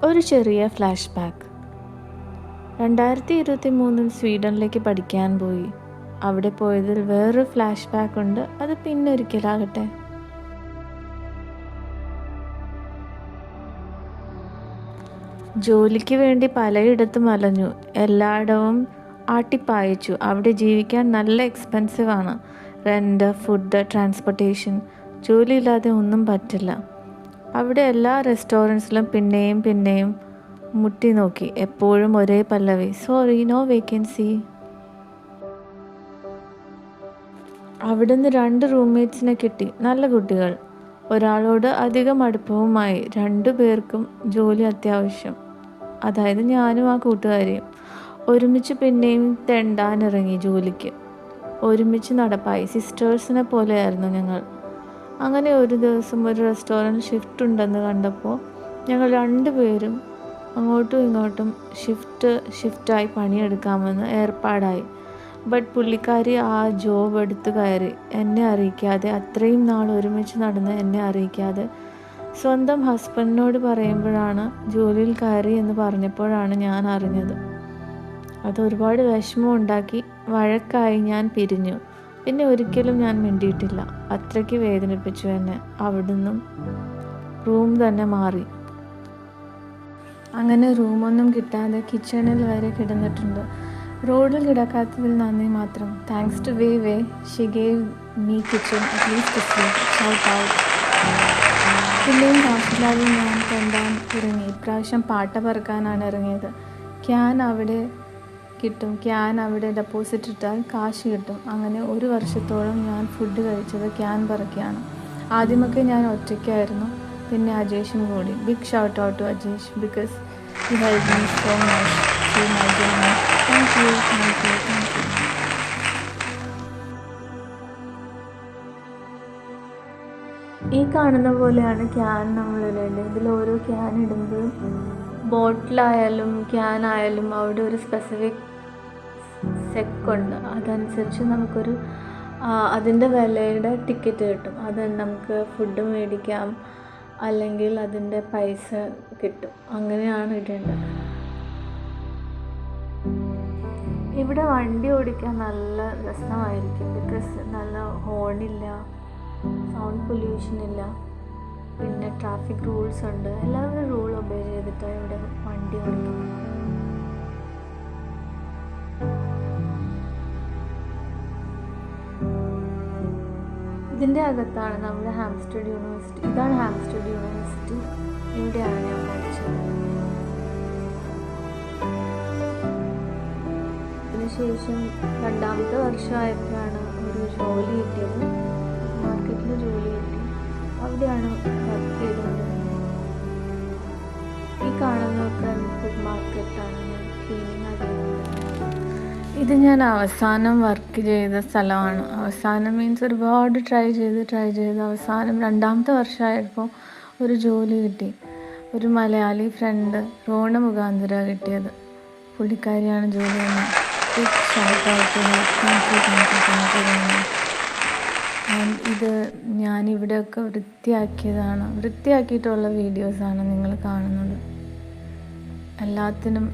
ഒരു ചെറിയ flash back. 2023 സ്വീഡനിലേക്ക് പഠിക്കാൻ പോയി. അവിടെ പോയതിൽ വേറൊരു ഫ്ലാഷ് ബാക്ക് ഉണ്ട്. അത് പിന്നെ ഒരിക്കലാകട്ടെ. ജോലിക്ക് വേണ്ടി പലയിടത്തും അലഞ്ഞു. എല്ലായിടവും ആട്ടിപ്പായിച്ചു. അവിടെ ജീവിക്കാൻ നല്ല എക്സ്പെൻസീവ് ആണ്. Rent, food, transportation. ജോലിയില്ലാതെ ഒന്നും പറ്റില്ല. അവിടെ എല്ലാ റെസ്റ്റോറൻറ്റ്സിലും പിന്നെയും മുട്ടി നോക്കി. എപ്പോഴും ഒരേ പല്ലവി, സോറി നോ വേക്കൻസി. അവിടുന്ന് 2 റൂംമേറ്റ്സിനെ കിട്ടി. നല്ല കുട്ടികൾ. ഒരാളോട് അധികം അടുപ്പവുമായി. 2 പേർക്കും ജോലി അത്യാവശ്യം. അതായത് ഞാനും ആ കൂട്ടുകാരിയും. ഒരുമിച്ച് പിന്നെയും തെണ്ടാനിറങ്ങി ജോലിക്ക്. ഒരുമിച്ച് നടപ്പായി. സിസ്റ്റേഴ്സിനെ പോലെയായിരുന്നു ഞങ്ങൾ. അങ്ങനെ ഒരു ദിവസം ഒരു റെസ്റ്റോറൻറ്റ് ഷിഫ്റ്റ് ഉണ്ടെന്ന് കണ്ടപ്പോൾ ഞങ്ങൾ 2 പേരും അങ്ങോട്ടും ഇങ്ങോട്ടും ഷിഫ്റ്റായി പണിയെടുക്കാമെന്ന് ഏർപ്പാടായി. ബട്ട് പുള്ളിക്കാരി ആ ജോബ് എടുത്തു കയറി. എന്നെ അറിയിക്കാതെ, അത്രയും നാൾ ഒരുമിച്ച് നടന്ന് എന്നെ അറിയിക്കാതെ, സ്വന്തം ഹസ്ബൻഡിനോട് പറയുമ്പോഴാണ് ജോലിയിൽ കയറി എന്ന് പറഞ്ഞപ്പോഴാണ് ഞാൻ അറിഞ്ഞത്. അത് ഒരുപാട് വിഷമം ഉണ്ടാക്കി. വഴക്കായി. ഞാൻ പിരിഞ്ഞു. പിന്നെ ഒരിക്കലും ഞാൻ മിണ്ടിയിട്ടില്ല. അത്രയ്ക്ക് വേദനിപ്പിച്ചു എന്നെ. അവിടുന്ന് റൂം തന്നെ മാറി. അങ്ങനെ റൂമൊന്നും കിട്ടാതെ കിച്ചണിൽ വരെ കിടന്നിട്ടുണ്ട്. റോഡിൽ കിടക്കാത്തതിൽ നന്ദി മാത്രം. Thanks to way she gave me kitchen at least two sleep. Shout out. പിന്നെയും കാശില്ലാതെ ഞാൻ തെണ്ടാൻ ഇറങ്ങി. ഇപ്രാവശ്യം പാട്ട പറക്കാനാണ് ഇറങ്ങിയത്. ക്യാൻ അവിടെ കിട്ടും. ക്യാൻ അവിടെ ഡെപ്പോസിറ്റ് ഇട്ടാൽ കാശ് കിട്ടും. അങ്ങനെ 1 വർഷത്തോളം ഞാൻ ഫുഡ് കഴിച്ചത് ക്യാൻ പറക്കിയാണ്. ആദ്യമൊക്കെ ഞാൻ ഒറ്റയ്ക്കായിരുന്നു. പിന്നെ അജേഷും കൂടി. Big shout out to Ajesh because he help me so much through my journey. Thank you. ഈ കാണുന്ന പോലെയാണ് ക്യാൻ നമ്മളിടേണ്ടത്. ഇതിൽ ഓരോ ക്യാൻ ഇടുമ്പോഴും ബോട്ടിലായാലും ക്യാനായാലും അവിടെ ഒരു സ്പെസിഫിക് സെക്കുണ്ട്. അതനുസരിച്ച് നമുക്കൊരു അതിൻ്റെ വിലയുടെ ടിക്കറ്റ് കിട്ടും. അത് നമുക്ക് ഫുഡ് മേടിക്കാം, അല്ലെങ്കിൽ അതിൻ്റെ പൈസ കിട്ടും. അങ്ങനെയാണ് ഇടേണ്ടത്. ഇവിടെ വണ്ടി ഓടിക്കാൻ നല്ല രസമായിരിക്കും. ബിക്കോസ് നല്ല ഹോണില്ല, സൗണ്ട് പൊല്യൂഷൻ ഇല്ല, പിന്നെ ട്രാഫിക് റൂൾസ് ഉണ്ട്. എല്ലാവരും റൂൾ ഒബേ ചെയ്തിട്ടാണ് ഇവിടെ വണ്ടി ഓടിക്കുന്നത്. ഇതിൻ്റെ അകത്താണ് നമ്മുടെ ഹാംസ്റ്റഡ് യൂണിവേഴ്സിറ്റി. ഇതാണ് ഹാംസ്റ്റഡ് യൂണിവേഴ്സിറ്റി. ഇവിടെയാണ് ഞാൻ പഠിച്ചത്. അതിനുശേഷം 2ാമത്തെ വർഷമായപ്പോഴാണ് ഒരു ജോലി കിട്ടിയത്. മാർക്കറ്റിൽ ജോലി കിട്ടി. അവിടെയാണ് വർക്ക് ചെയ്തത്. ഈ കാണുന്നതൊക്കെ ഫുഡ് മാർക്കറ്റാണ്. ക്ലീനിങ് ആയിരുന്നു. ഇത് ഞാൻ അവസാനം വർക്ക് ചെയ്ത സ്ഥലമാണ്. അവസാനം മീൻസ് ഒരുപാട് ട്രൈ ചെയ്ത് അവസാനം 2ാമത്തെ വർഷമായപ്പോൾ ഒരു ജോലി കിട്ടി. ഒരു മലയാളി ഫ്രണ്ട് റോണ മുഖാന്തര കിട്ടിയത്. പുള്ളിക്കാരിയാണ് ജോലി ചെയ്യുന്നത്. Big shout out. Thank you. ഇത് ഞാനിവിടെയൊക്കെ വൃത്തിയാക്കിയിട്ടുള്ള വീഡിയോസാണ് നിങ്ങൾ കാണുന്നത്. എല്ലാത്തിനും